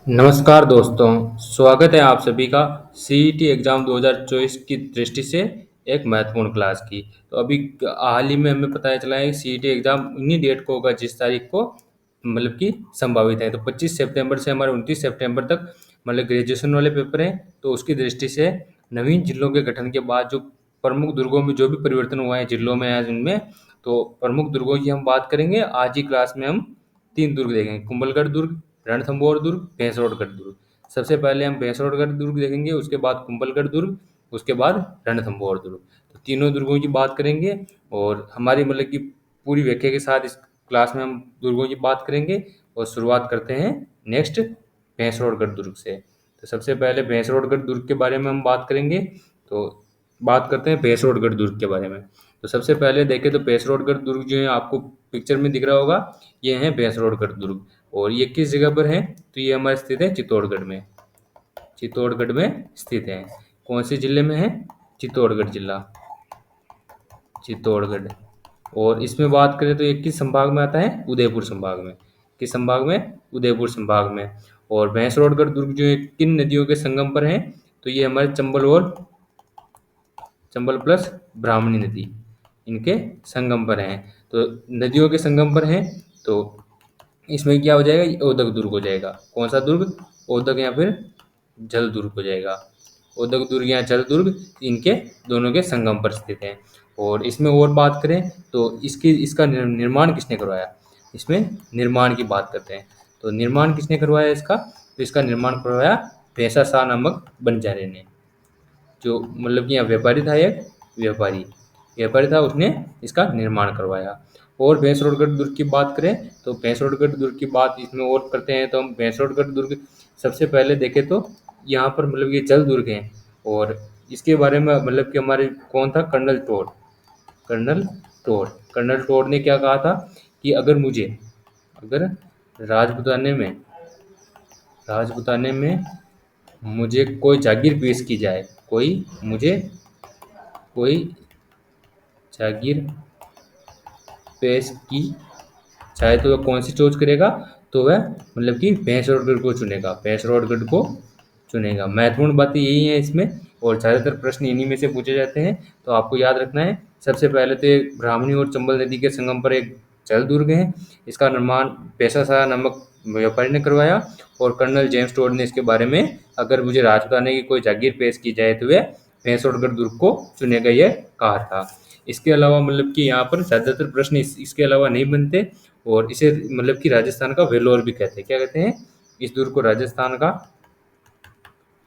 नमस्कार दोस्तों, स्वागत है आप सभी का सीईटी एग्ज़ाम 2024 की दृष्टि से एक महत्वपूर्ण क्लास की। तो अभी हाल ही में हमें पता चला है कि सीईटी एग्ज़ाम उन्हीं डेट को होगा जिस तारीख को मतलब कि संभावित है। तो 25 सितंबर से हमारे 29 सितंबर तक मतलब ग्रेजुएशन वाले पेपर हैं। तो उसकी दृष्टि से नवीन जिलों के गठन के बाद जो प्रमुख दुर्गों में जो भी परिवर्तन हुआ है जिलों में या जिनमें, तो प्रमुख दुर्गों की हम बात करेंगे। आज की क्लास में हम 3 दुर्ग देखेंगे: कुंभलगढ़ दुर्ग, रणथंभौर दुर्ग, भैंसरोडगढ़ दुर्ग। सबसे पहले हम भैंसरोडगढ़ दुर्ग देखेंगे, उसके बाद कुंभलगढ़ दुर्ग, उसके बाद रणथंभौर दुर्ग। तो तीनों दुर्गों की बात करेंगे और हमारी मतलब कि पूरी व्याख्या के साथ इस क्लास में हम दुर्गों की बात करेंगे। और शुरुआत करते हैं नेक्स्ट भैंसरोडगढ़ दुर्ग से। तो सबसे पहले भैंसरोडगढ़ दुर्ग के बारे में हम बात करेंगे। तो बात करते हैं भैंसरोडगढ़ दुर्ग के बारे में। तो सबसे पहले देखें तो भैंसरोडगढ़ दुर्ग जो है आपको पिक्चर में दिख रहा होगा, ये है भैंसरोडगढ़ दुर्ग। और ये किस जगह पर है? तो ये हमारे स्थित है चित्तौड़गढ़ में। चित्तौड़गढ़ में स्थित है। कौन से जिले में है? चित्तौड़गढ़ जिला, चित्तौड़गढ़। और इसमें बात करें तो ये किस संभाग में आता है? उदयपुर संभाग में। किस संभाग में? उदयपुर संभाग में। और भैंसरोडगढ़ दुर्ग जो है किन नदियों के संगम पर है? तो ये हमारे चंबल प्लस ब्राह्मणी नदी, इनके संगम पर हैं। तो नदियों के संगम पर हैं, तो इसमें क्या हो जाएगा? ये ओदक दुर्ग हो जाएगा। कौन सा दुर्ग? ओदक या फिर जल दुर्ग हो जाएगा। ओदक दुर्ग या जल दुर्ग इनके दोनों के संगम पर स्थित हैं। और इसमें और बात करें तो इसका निर्माण किसने करवाया? इसमें निर्माण की बात करते हैं। तो निर्माण किसने करवाया इसका? तो इसका निर्माण करवाया भैंसा शाह नामक बंजारे ने, जो मतलब कि यहाँ व्यापारी था। एक व्यापारी व्यापारी था, उसने इसका निर्माण करवाया। और भैंसरोडगढ़ दुर्ग की बात करें तो भैंसरोडगढ़ दुर्ग की बात इसमें और करते हैं। तो हम भैंसरोडगढ़ दुर्ग सबसे पहले देखें तो यहाँ पर मतलब ये जल दुर्ग हैं। और इसके बारे में मतलब कि हमारे कौन था? कर्नल टोर कर्नल टोर ने क्या कहा था कि अगर राजपुताने में राजपुताने में मुझे कोई जागीर पेश की जाए, कोई जागीर पेश की चाहे तो वह कौन सी चोज करेगा? तो वह मतलब कि भैंसरोडगढ़ को चुनेगा, भैंसरोडगढ़ को चुनेगा। महत्वपूर्ण बातें यही है इसमें, और ज़्यादातर प्रश्न इन्हीं में से पूछे जाते हैं। तो आपको याद रखना है, सबसे पहले तो ये ब्राह्मणी और चंबल नदी के संगम पर एक जल दुर्ग है। इसका निर्माण पैसा शाह नामक व्यापारी ने करवाया। और कर्नल जेम्स टोड ने इसके बारे में अगर मुझे राजपुताने की कोई जागीर पेश की जाए तो वह भैंसरोडगढ़ दुर्ग को चुनेगा, यह कहा था। इसके अलावा मतलब कि यहाँ पर ज़्यादातर प्रश्न इसके अलावा नहीं बनते। और इसे मतलब कि राजस्थान का वेलोर भी कहते हैं। क्या कहते हैं? इस दुर्ग को राजस्थान का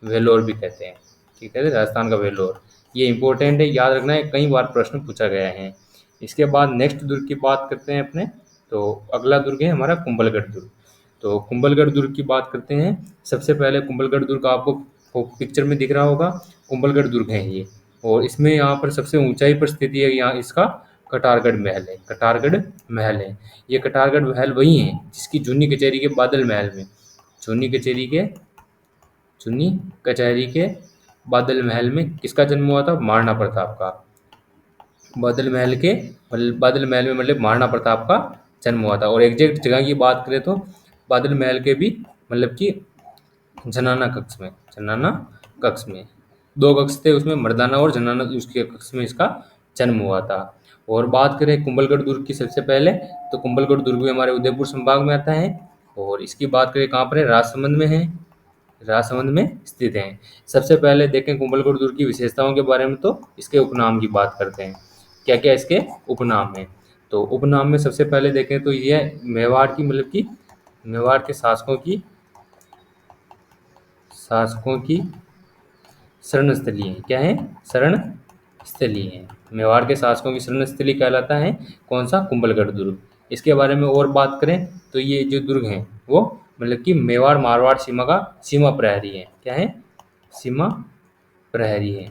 वेलोर भी कहते हैं। ठीक है, राजस्थान का वेलोर। ये इंपॉर्टेंट है, याद रखना है, कई बार प्रश्न पूछा गया है। इसके बाद नेक्स्ट दुर्ग की बात करते हैं अपने। तो अगला दुर्ग है हमारा कुंभलगढ़ दुर्ग। तो कुंभलगढ़ दुर्ग की बात करते हैं। सबसे पहले कुंभलगढ़ दुर्ग आपको पिक्चर में दिख रहा होगा, कुंभलगढ़ दुर्ग है ये। और इसमें यहाँ पर सबसे ऊंचाई पर स्थिति है यहाँ इसका कटारगढ़ महल है। कटारगढ़ महल है। ये कटारगढ़ महल वही है जिसकी जूनी कचहरी के बादल महल में, जूनी कचहरी के चुन्नी कचहरी के बादल महल में किसका जन्म हुआ था? महाराणा प्रताप का। बादल महल में मतलब महाराणा प्रताप का जन्म हुआ था। और एग्जैक्ट जगह की बात करें तो बादल महल के भी मतलब कि जनाना कक्ष में 2 कक्ष थे, उसमें मर्दाना और जनाना उसके कक्ष में इसका जन्म हुआ था। और बात करें कुंभलगढ़ दुर्ग की सबसे पहले, तो कुंभलगढ़ दुर्ग भी हमारे उदयपुर संभाग में आता है। और इसकी बात करें कहाँ पर है? राजसमंद में है, राजसमंद में स्थित हैं। सबसे पहले देखें कुंभलगढ़ दुर्ग की विशेषताओं के बारे में, तो इसके उपनाम की बात करते हैं। क्या क्या इसके उपनाम हैं? तो उपनाम में सबसे पहले देखें तो यह मेवाड़ की मतलब कि मेवाड़ के शासकों की शरण स्थली है। क्या है? शरण स्थली है। मेवाड़ के शासकों की शरण स्थली कहलाता है कौन सा? कुंभलगढ़ दुर्ग। इसके बारे में और बात करें तो ये जो दुर्ग हैं वो मतलब कि मेवाड़ मारवाड़ सीमा का सीमा प्रहरी है। क्या है? सीमा प्रहरी है।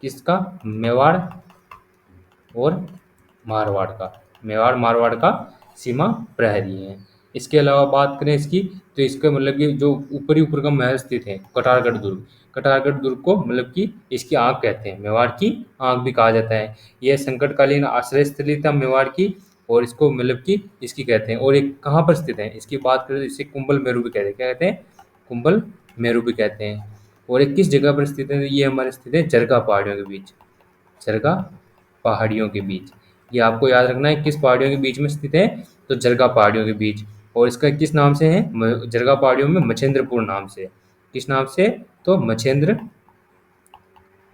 किसका? मेवाड़ और मारवाड़ का सीमा प्रहरी है। इसके अलावा बात करें इसकी, तो इसका मतलब कि जो ऊपर का महल स्थित है कटारगढ़ दुर्ग को मतलब कि इसकी आँख कहते हैं, मेवाड़ की आँख भी कहा जाता है। यह संकटकालीन आश्रय स्थली था मेवाड़ की। और इसको मतलब कि इसकी कहते हैं। और ये कहाँ पर स्थित है, इसकी बात करें तो इसे कुंभल मेरू भी कहते हैं। क्या कहते हैं, कुंभल मेरू भी कहते हैं। और ये किस जगह पर स्थित है, ये हमारे स्थित है जरगा पहाड़ियों के बीच, जरगा पहाड़ियों के बीच। ये आपको याद रखना है किस पहाड़ियों के बीच में स्थित है, तो जरगा पहाड़ियों के बीच। और इसका किस नाम से है, जरगा पहाड़ियों में मछेंद्रपुर नाम से। किस नाम से, तो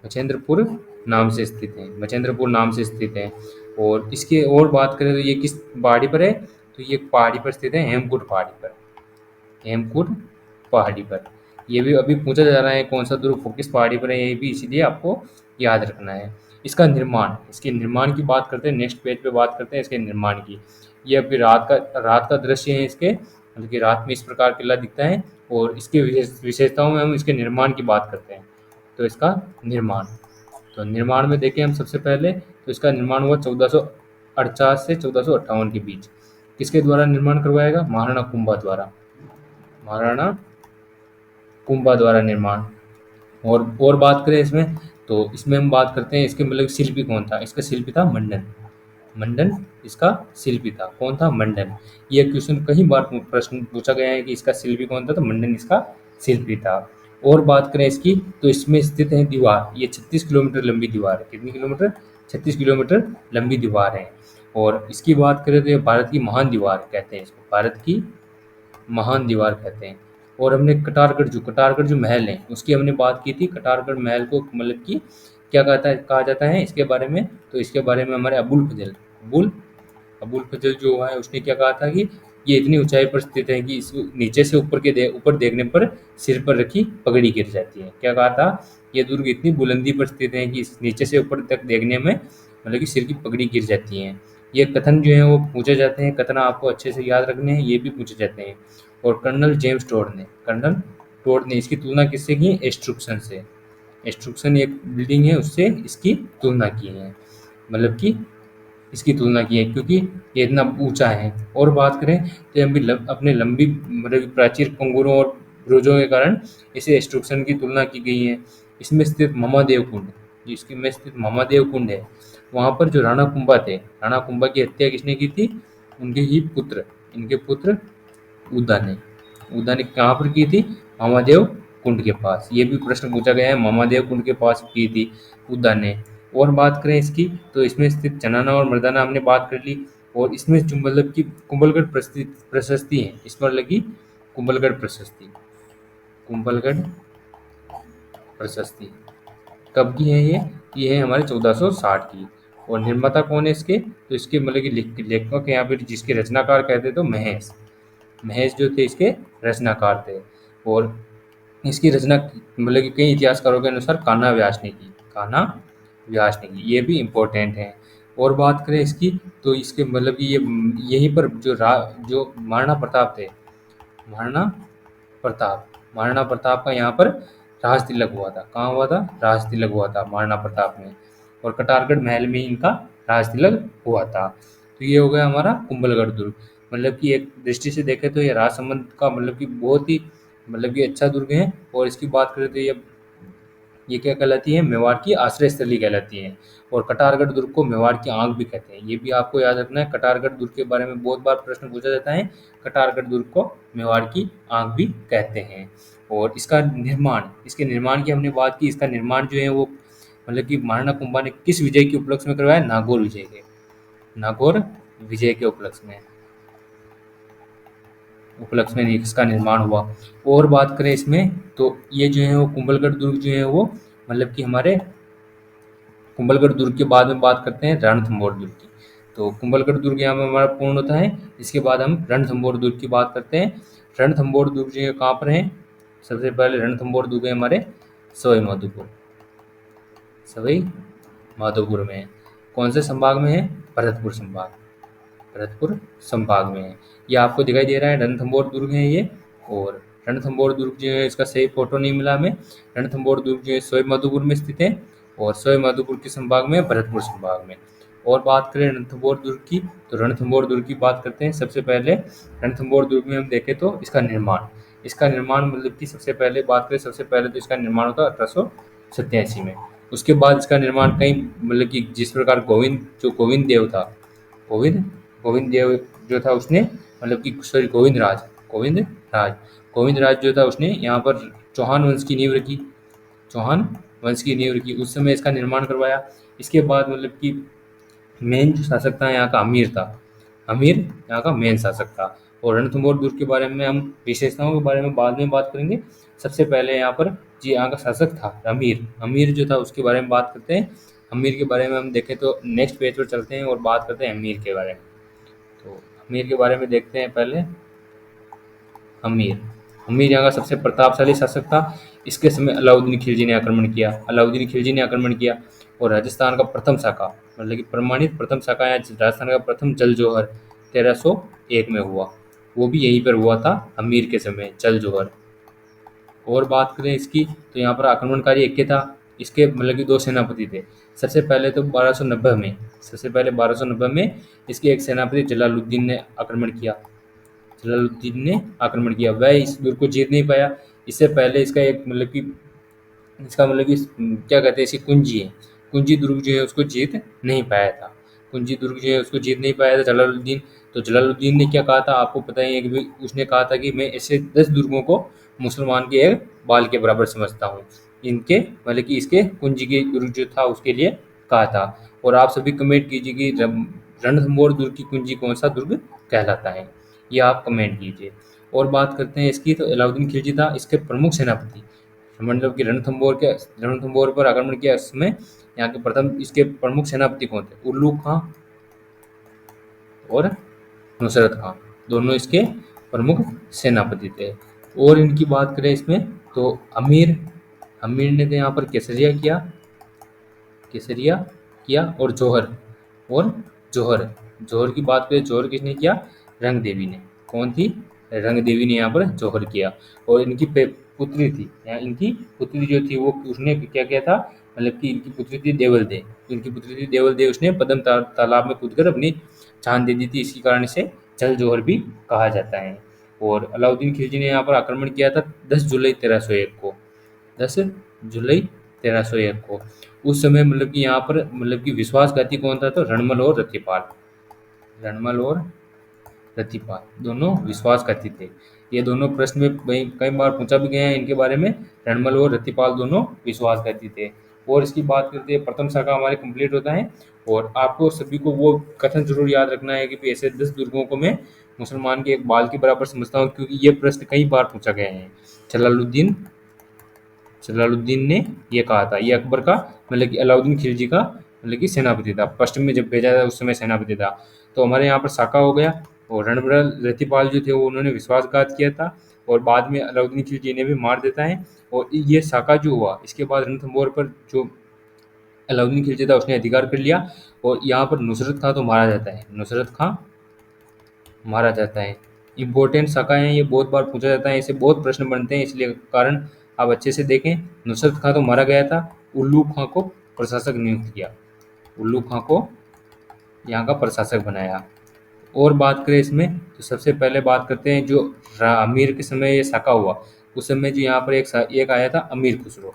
मछेंद्रपुर नाम से स्थित है, मछेंद्रपुर नाम से स्थित है। और इसके और बात करें तो ये किस पहाड़ी पर है, तो ये पहाड़ी पर स्थित है हेमकूट पहाड़ी पर, हेमकूट पहाड़ी पर। ये भी अभी पूछा जा रहा है कौन सा दुर्ग किस पहाड़ी पर है, ये भी इसीलिए आपको याद रखना है। इसका निर्माण, इसके निर्माण की बात करते हैं, नेक्स्ट पेज पे बात करते हैं इसके निर्माण की। ये अभी रात का दृश्य है इसके, मतलब कि रात में इस प्रकार किला दिखता है। और इसके विशेषताओं में हम इसके निर्माण की बात करते हैं। तो इसका निर्माण, तो निर्माण में देखें हम सबसे पहले, तो इसका निर्माण हुआ 1448 से 1458 के बीच। किसके द्वारा निर्माण करवाएगा, महाराणा कुंभा द्वारा, महाराणा कुंभा द्वारा निर्माण। और बात करें इसमें, तो इसमें हम बात करते हैं इसके मतलब शिल्पी कौन था, इसका शिल्पी था मंडन, मंडन इसका शिल्पी था। कौन था, मंडन। ये क्वेश्चन कई बार प्रश्न पूछा गया है कि इसका शिल्पी कौन था, तो मंडन इसका शिल्पी था। और बात करें इसकी, तो इसमें स्थित है दीवार, ये 36 किलोमीटर लंबी दीवार है। कितनी किलोमीटर, 36 किलोमीटर लंबी दीवार है। और इसकी बात करें तो ये भारत की महान दीवार कहते हैं इसको, भारत की महान दीवार कहते हैं। और हमने कटारगढ़ जो महल है उसकी हमने बात की थी। कटारगढ़ महल को मतलब कि क्या कहा जाता है इसके बारे में, तो इसके बारे में हमारे अबुल फजल जो है उसने क्या कहा था कि ये इतनी ऊंचाई पर स्थित है कि इस नीचे से ऊपर देखने पर सिर पर रखी पगड़ी गिर जाती है। क्या कहा था, ये दुर्ग इतनी बुलंदी पर स्थित है कि नीचे से ऊपर तक देखने में मतलब कि सिर की पगड़ी गिर जाती है। ये कथन जो है वो पूछे जाते हैं, कथन आपको अच्छे से याद रखने हैं, ये भी पूछे जाते हैं। और कर्नल टोड ने इसकी तुलना किससे की, एस्ट्रुक्शन से। एस्ट्रुक्शन एक बिल्डिंग है उससे इसकी तुलना की है, मतलब कि इसकी तुलना की है क्योंकि ये इतना ऊंचा है। और बात करें तो हम भी अपने लंबी मतलब प्राचीर कंगूरों और ब्रुजों के कारण इसे एस्ट्रुक्शन की तुलना की गई है। इसमें स्थित महादेव कुंड, जिसकी में स्थित महादेव कुंड है, वहाँ पर जो राणा कुंभा थे, राणा कुंभा की हत्या किसने की थी, उनके ही पुत्र, इनके पुत्र उदा ने कहाँ पर की थी, महादेव कुंड के पास। ये भी प्रश्न पूछा गया है, महादेव कुंड के पास की थी उदा ने। और बात करें इसकी, तो इसमें स्थित चनाना और मर्दाना हमने बात कर ली। और इसमें जो मतलब कि कुंभलगढ़ प्रशस्ति है, इस पर लगी कुंभलगढ़ प्रशस्ति, कुंभलगढ़ प्रशस्ति कब की है ये है हमारे 1460 की। और निर्माता कौन है इसके, तो इसके मतलब कि लेखक यहाँ पे जिसके रचनाकार कहते तो महेश जो थे इसके रचनाकार थे। और इसकी रचना मतलब कि कई इतिहासकारों के अनुसार कान्हा व्यास ने की, ये भी इम्पोर्टेंट है। और बात करें इसकी, तो इसके मतलब कि ये यहीं पर जो महाराणा प्रताप थे, महाराणा प्रताप का यहाँ पर राज तिलक हुआ था। कहाँ हुआ था, राज तिलक हुआ था महाराणा प्रताप में। और कटारगढ़ महल में इनका राज तिलक हुआ था। तो ये हो गया हमारा कुंभलगढ़ दुर्ग। मतलब कि एक दृष्टि से देखें तो ये राजसमंद का मतलब कि बहुत ही मतलब कि अच्छा दुर्ग है। और इसकी बात करें तो ये क्या कहलाती है, मेवाड़ की आश्रय स्थली कहलाती है। और कटारगढ़ दुर्ग को मेवाड़ की आंख भी कहते हैं, ये भी आपको याद रखना है। कटारगढ़ दुर्ग के बारे में बहुत बार प्रश्न पूछा जाता है, कटारगढ़ दुर्ग को मेवाड़ की आंख भी कहते हैं। और इसके निर्माण की हमने बात की। इसका निर्माण जो है वो मतलब कि महाराणा कुंभा ने किस विजय के उपलक्ष्य में करवाया, नागौर विजय के उपलक्ष्य में इसका निर्माण हुआ। और बात करें इसमें, तो ये जो है वो कुंभलगढ़ दुर्ग जो है वो मतलब कि हमारे कुंभलगढ़ दुर्ग के बाद में बात करते हैं रणथंभौर दुर्ग की। तो कुंभलगढ़ दुर्ग यहाँ में हमारा पूर्ण होता है। इसके बाद हम रणथंभौर दुर्ग की बात करते हैं। रणथंभौर दुर्ग जो है कहाँ पर है, सबसे पहले रणथंभौर दुर्ग है हमारे सवाई माधोपुर में है। कौन से संभाग में है, भरतपुर संभाग में है। ये आपको दिखाई दे रहा है रणथंभौर दुर्ग है ये। और रणथंभौर दुर्ग जो है इसका सही फोटो नहीं मिला हमें। रणथंभौर दुर्ग जो है सवाई माधोपुर में स्थित है और सवाई माधोपुर के संभाग में, भरतपुर संभाग में। और बात करें रणथंभौर दुर्ग की, तो रणथंभौर दुर्ग की बात करते हैं। सबसे पहले रणथंभौर दुर्ग में हम देखें तो इसका निर्माण मतलब कि सबसे पहले तो इसका निर्माण होता 1887 में। उसके बाद इसका निर्माण कई मतलब कि जिस प्रकार गोविंद गोविंद देव जो था उसने मतलब कि सॉरी गोविंद राज जो था उसने यहाँ पर चौहान वंश की नींव रखी, चौहान वंश की नींव रखी, उस समय इसका निर्माण करवाया। इसके बाद मतलब कि मेन जो शासक था यहाँ का अमीर था, अमीर यहाँ का मेन शासक था। और रणथंभौर दुर्ग के बारे में हम विशेषताओं के बारे में बाद में बात करेंगे। सबसे पहले यहाँ पर जी यहाँ का शासक था अमीर, अमीर जो था उसके बारे में बात करते हैं। अमीर के बारे में हम देखें तो नेक्स्ट पेज पर चलते हैं और बात करते हैं अमीर के बारे में। तो अमीर के बारे में देखते हैं पहले। अमीर अमीर यहाँ का सबसे प्रतापशाली शासक था। इसके समय अलाउद्दीन खिलजी ने आक्रमण किया, अलाउद्दीन खिलजी ने आक्रमण किया। और राजस्थान का प्रथम शाका मतलब कि प्रमाणित प्रथम शाका या राजस्थान का प्रथम जल जोहर 1301 में हुआ, वो भी यहीं पर हुआ था अमीर के समय, जल जोहर। और बात करें इसकी तो यहाँ पर आक्रमणकारी एक था, इसके मतलब कि दो सेनापति थे। सबसे पहले तो 1290 में, सबसे पहले 1290 में इसके एक सेनापति जलालुद्दीन ने आक्रमण किया, जलालुद्दीन ने आक्रमण किया। वह इस दुर्ग को जीत नहीं पाया। इससे पहले इसका एक मतलब कि इसका मतलब कि क्या कहते हैं, इसी कुंजी है, कुंजी दुर्ग जो है उसको जीत नहीं पाया था, कुंजी दुर्ग जो है उसको जीत नहीं पाया था जलालुद्दीन। तो जलालुद्दीन ने क्या कहा था आपको पता ही है कि भाई उसने कहा था कि मैं ऐसे 10 दुर्गों को मुसलमान के एक बाल के बराबर समझता हूँ, इनके मतलब कि इसके कुंजी के दुर्ग जो था उसके लिए कहा था। और आप सभी कमेंट कीजिए कि रणथंभौर दुर्ग की कुंजी कौन सा दुर्ग कहलाता है, ये आप कमेंट कीजिए। और बात करते हैं इसकी तो अलाउद्दीन खिलजी था इसके प्रमुख सेनापति, मतलब कि रणथंभौर पर आक्रमण किया उस समय यहाँ के प्रथम इसके प्रमुख सेनापति कौन थे, उल्लू खां और नुसरत खां, दोनों इसके प्रमुख सेनापति थे। और इनकी बात करें इसमें तो अमीर अमीर ने तो यहाँ पर केसरिया किया और जौहर की बात करें, जौहर किसने किया, रंग देवी ने। कौन थी, रंग देवी ने यहाँ पर जौहर किया। और इनकी पुत्री थी, यहाँ इनकी पुत्री जो थी वो उसने क्या किया था, मतलब कि इनकी पुत्री थी देवल दे, इनकी पुत्री थी देवल दे, उसने पद्म तालाब में कूदकर अपनी जान दे दी थी, इसी कारण से जल जौहर भी कहा जाता है। और अलाउद्दीन खिलजी ने यहाँ पर आक्रमण किया था 10 जुलाई 1301 को, 10 जुलाई 1301 को। उस समय मतलब कि यहाँ पर मतलब कि विश्वासघाती कौन था, तो रणमल और रतिपाल दोनों विश्वासघाती थे। ये दोनों प्रश्न में कई बार पूछा भी गया है इनके बारे में, रणमल और रतिपाल दोनों विश्वासघाती थे। और इसकी बात करते हैं प्रथम शाखा हमारे कंप्लीट होता है। और आपको सभी को वो कथन जरूर याद रखना है कि ऐसे 10 दुर्गों को मैं मुसलमान के एक बाल के बराबर समझता हूँ, क्योंकि ये प्रश्न कई बार पूछा गया है। जलालुद्दीन ने ये कहा था, ये अकबर का मतलब कि अलाउद्दीन खिलजी का मतलब कि सेनापति था, पश्चिम में जब भेजा था उस समय सेनापति था। तो हमारे यहाँ पर शाका हो गया। और रणबल रतिपाल जो थे वो उन्होंने विश्वासघात किया था, और बाद में अलाउद्दीन खिलजी ने भी मार देता है। और ये शाका जो हुआ इसके बाद रणथंभौर पर जो अलाउद्दीन खिलजी था उसने अधिकार कर लिया। और यहाँ पर नुसरत खां तो मारा जाता है, नुसरत खां मारा जाता है। इम्पोर्टेंट शाखा है, ये बहुत बार पूछा जाता है, इसे बहुत प्रश्न बनते हैं, इसलिए कारण आप अच्छे से देखें। नुसरत खां तो मारा गया था, उल्लू खां को प्रशासक नियुक्त किया, उल्लू खां को यहाँ का प्रशासक बनाया। और बात करें इसमें तो सबसे पहले बात करते हैं जो अमीर के समय ये शाखा हुआ, उस समय जो यहाँ पर एक आया था अमीर खुसरो,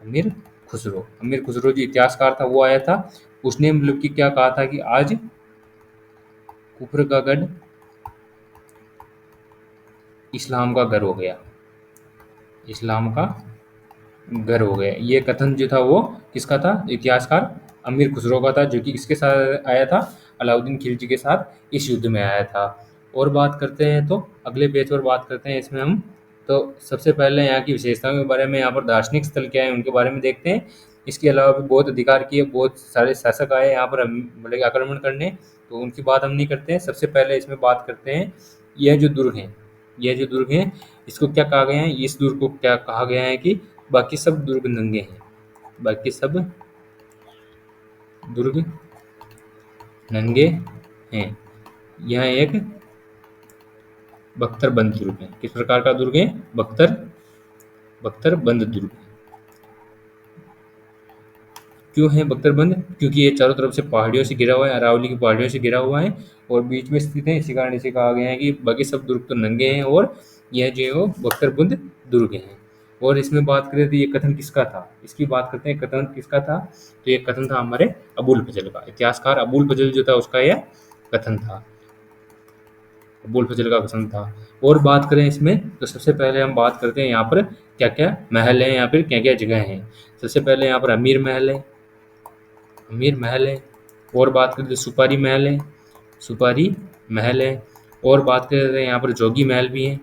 अमीर खुसरो जो इतिहासकार था वो आया था। उसने मतलब कि क्या कहा था कि आज कुफर का गढ़ इस्लाम का घर हो गया, इस्लाम का घर हो गया। ये कथन जो था वो किसका था, इतिहासकार अमीर खुसरो का था, जो कि इसके साथ आया था, अलाउद्दीन खिलजी के साथ इस युद्ध में आया था। और बात करते हैं तो अगले पेज पर बात करते हैं इसमें हम। तो सबसे पहले यहाँ की विशेषताओं के बारे में, यहाँ पर दार्शनिक स्थल क्या है उनके बारे में देखते हैं। इसके अलावा भी बहुत अधिकार किए, बहुत सारे शासक आए यहाँ पर मतलब आक्रमण करने, तो उनकी बात हम नहीं करते हैं। सबसे पहले इसमें बात करते हैं यह जो दुर्ग हैं, यह जो दुर्ग हैं इसको क्या कहा गया है, इस दुर्ग को क्या कहा गया है कि बाकी सब दुर्ग नंगे हैं, बाकी सब दुर्ग नंगे हैं। यह एक बख्तरबंद दुर्ग है। किस प्रकार का दुर्ग है, बख्तरबंद दुर्ग है। क्यों है बख्तरबंद, क्योंकि ये चारों तरफ से पहाड़ियों से घिरा हुआ है, अरावली की पहाड़ियों से घिरा हुआ है और बीच में स्थित है, इसी कारण इसे कहा गया है कि बाकी सब दुर्ग तो नंगे हैं और यह जो है वो बख्तरबंद दुर्ग है। और इसमें बात करें तो ये कथन किसका था, इसकी बात करते हैं कथन किसका था, तो ये कथन था हमारे अबुल फजल का, इतिहासकार अबुल फजल जो था उसका यह कथन था, अबुल फजल का कथन था। और बात करें इसमें तो सबसे पहले हम बात करते हैं यहाँ पर क्या क्या महल हैं या फिर क्या क्या जगह हैं। सबसे पहले यहाँ पर अमीर महल है, अमीर महल है। और बात करें तो सुपारी महल है, सुपारी महल है। और बात करें तो यहाँ पर जोगी महल भी है,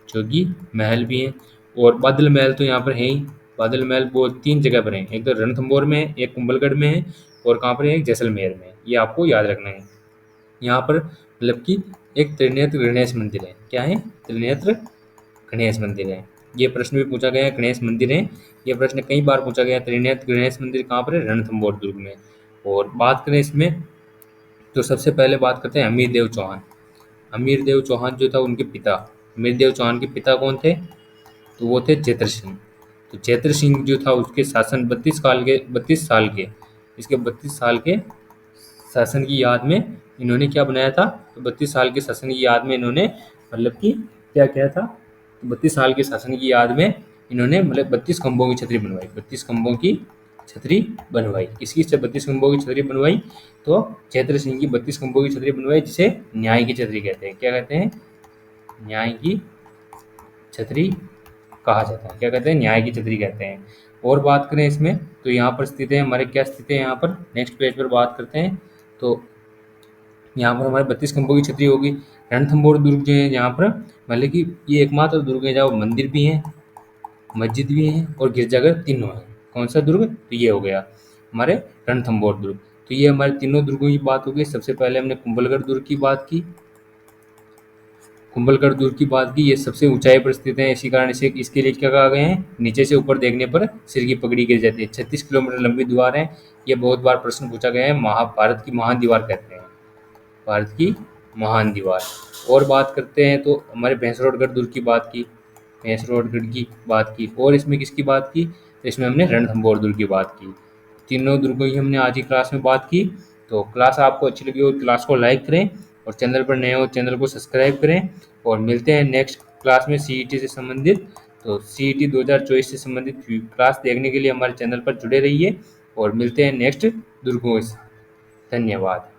जोगी महल भी है। और बादल महल तो यहाँ पर है ही, बादल महल वो 3 जगह पर है, एक तो रणथंभौर में है, एक कुंभलगढ़ में है, और कहाँ पर है, एक जैसलमेर में है। ये आपको याद रखना है। यहाँ पर मतलब कि एक त्रिनेत्र गणेश मंदिर है। क्या है? त्रिनेत्र गणेश मंदिर है। ये प्रश्न भी पूछा गया है, गणेश मंदिर है। ये प्रश्न कई बार पूछा गया है। त्रिनेत्र गणेश मंदिर कहाँ पर है? रणथंभौर दुर्ग में। और बात करें इसमें तो सबसे पहले बात करते हैं अमीर देव चौहान। अमीर देव चौहान जो था उनके पिता, अमीर देव चौहान के पिता कौन थे? तो वो थे चैत्र सिंह। तो चैत्र सिंह जो था उसके शासन 32 साल के, इसके 32 साल के शासन की याद में इन्होंने क्या बनाया था? तो 32 साल के शासन की याद में इन्होंने मतलब कि क्या किया था? तो 32 साल के शासन की याद में इन्होंने मतलब 32 खंभों की छतरी बनवाई, 32 खंभों की छतरी बनवाई। किसकी 32 खंभों की छतरी बनवाई? तो चैत्र सिंह की 32 खंभों की छतरी बनवाई, जिसे न्याय की छतरी कहते हैं। क्या कहते हैं? न्याय की छतरी कहा जाता है। क्या कहते हैं? न्याय की छतरी कहते हैं। और बात करें इसमें तो यहाँ पर स्थित है हमारे, क्या स्थित है यहाँ पर, नेक्स्ट पेज पर बात करते हैं। तो यहाँ पर हमारे 32 खंभों की छतरी होगी। रणथंभौर दुर्ग जो है यहाँ पर मतलब कि ये एकमात्र दुर्ग है जहाँ मंदिर भी है, मस्जिद भी है और गिरजाघर तीनों है। कौन सा दुर्ग? तो ये हो गया हमारे रणथंभौर दुर्ग। तो ये हमारे तीनों दुर्गों की बात हो गई। सबसे पहले हमने कुंभलगढ़ दुर्ग की बात की, कुंभलगढ़ दुर्ग की बात की। ये सबसे ऊंचाई पर स्थित है, इसी कारण इसे इसके लिए क्या कहा गया है? नीचे से ऊपर देखने पर सिर की पगड़ी गिर जाती है। 36 किलोमीटर लंबी दीवार है। ये बहुत बार प्रश्न पूछा गया है। महाभारत की महान दीवार कहते हैं, भारत की महान दीवार। और बात करते हैं तो हमारे भैंसरोडगढ़ दुर्ग की बात की, भैंसरोडगढ़ की बात की। और इसमें किसकी बात की? तो इसमें हमने रणथंभौर दुर्ग की बात की। तीनों दुर्गों की हमने आज की क्लास में बात की। तो क्लास आपको अच्छी लगी हो क्लास को लाइक करें, और चैनल पर नए हो चैनल को सब्सक्राइब करें। और मिलते हैं नेक्स्ट क्लास में सीईटी से संबंधित। तो सीईटी 2024 से संबंधित क्लास देखने के लिए हमारे चैनल पर जुड़े रहिए, और मिलते हैं नेक्स्ट दुर्गों से। धन्यवाद।